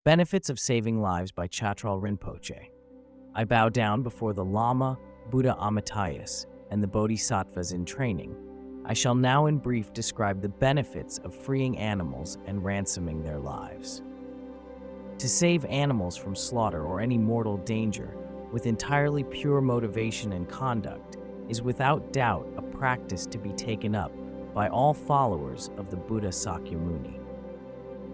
Benefits of Saving Lives by Chatral Rinpoche. I bow down before the Lama, Buddha Amitāyus, and the bodhisattvas in training. I shall now in brief describe the benefits of freeing animals and ransoming their lives. To save animals from slaughter or any mortal danger with entirely pure motivation and conduct is without doubt a practice to be taken up by all followers of the Buddha Śākyamuni.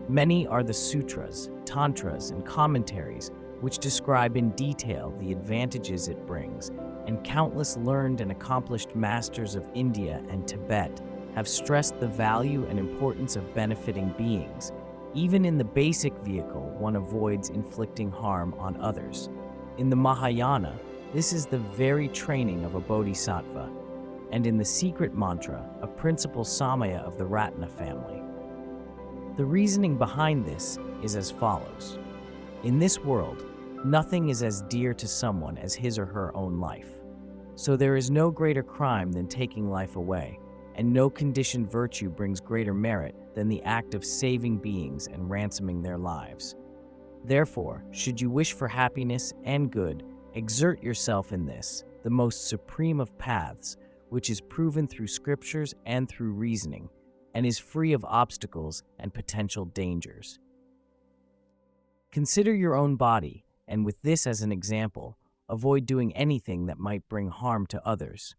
Many are the sūtras, tantras, and commentaries which describe in detail the advantages it brings, and countless learned and accomplished masters of India and Tibet have stressed the value and importance of benefiting beings. Even in the basic vehicle, one avoids inflicting harm on others. In the Mahāyāna, this is the very training of a bodhisattva, and in the secret mantra, a principal samaya of the ratna family. The reasoning behind this is as follows. In this world, nothing is as dear to someone as his or her own life. So there is no greater crime than taking life away, and no conditioned virtue brings greater merit than the act of saving beings and ransoming their lives. Therefore, should you wish for happiness and good, exert yourself in this, the most supreme of paths, which is proven through scriptures and through reasoning, and is free of obstacles and potential dangers. Consider your own body, and with this as an example, avoid doing anything that might bring harm to others.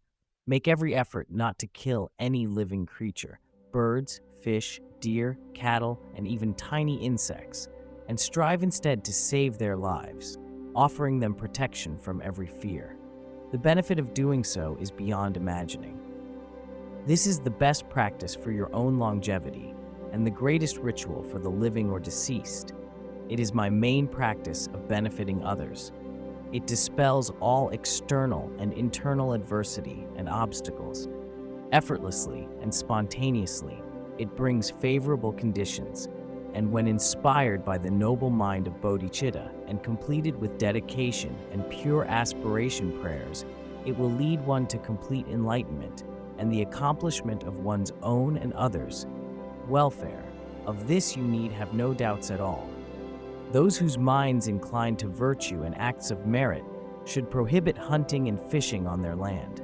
Make every effort not to kill any living creature, birds, fish, deer, cattle, and even tiny insects, and strive instead to save their lives, offering them protection from every fear. The benefit of doing so is beyond imagining. This is the best practice for your own longevity and the greatest ritual for the living or deceased. It is my main practice of benefiting others. It dispels all external and internal adversity and obstacles. Effortlessly and spontaneously, it brings favorable conditions, and when inspired by the noble mind of bodhicitta and completed with dedication and pure aspiration prayers, it will lead one to complete enlightenment and the accomplishment of one's own and others' welfare. Of this you need have no doubts at all. Those whose minds incline to virtue and acts of merit should prohibit hunting and fishing on their land.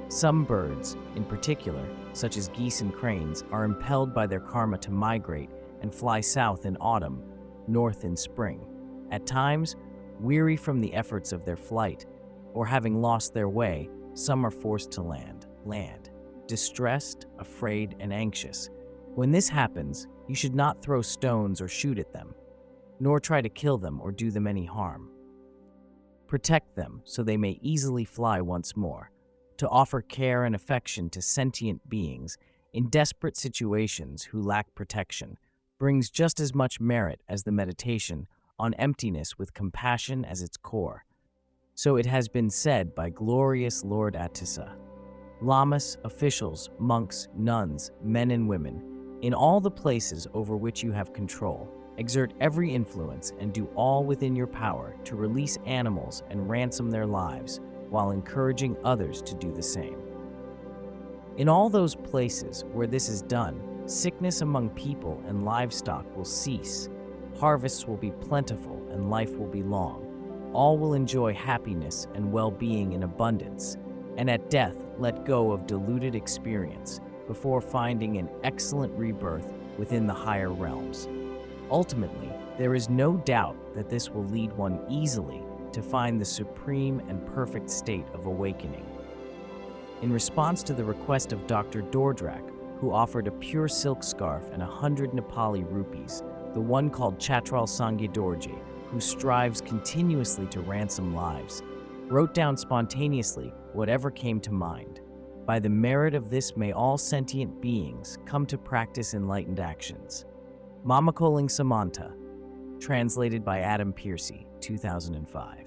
Some birds, in particular, such as geese and cranes, are impelled by their karma to migrate and fly south in autumn, north in spring. At times, weary from the efforts of their flight, or having lost their way, some are forced to land, distressed, afraid, and anxious. When this happens, you should not throw stones or shoot at them, nor try to kill them or do them any harm. Protect them so they may easily fly once more. To offer care and affection to sentient beings in desperate situations who lack protection brings just as much merit as the meditation on emptiness with compassion as its core. So it has been said by glorious Lord Atissa. Lamas, officials, monks, nuns, men and women, in all the places over which you have control, exert every influence and do all within your power to release animals and ransom their lives while encouraging others to do the same. In all those places where this is done, sickness among people and livestock will cease, harvests will be plentiful and life will be long. All will enjoy happiness and well-being in abundance, and at death let go of deluded experience before finding an excellent rebirth within the higher realms. Ultimately, there is no doubt that this will lead one easily to find the supreme and perfect state of awakening. In response to the request of Dr. Dordrak, who offered a pure silk scarf and 100 Nepali rupees, the one called Chatral Rinpoche, who strives continuously to ransom lives, wrote down spontaneously whatever came to mind. By the merit of this may all sentient beings come to practice enlightened actions. Mamakoling Samanta, translated by Adam Piercy, 2005.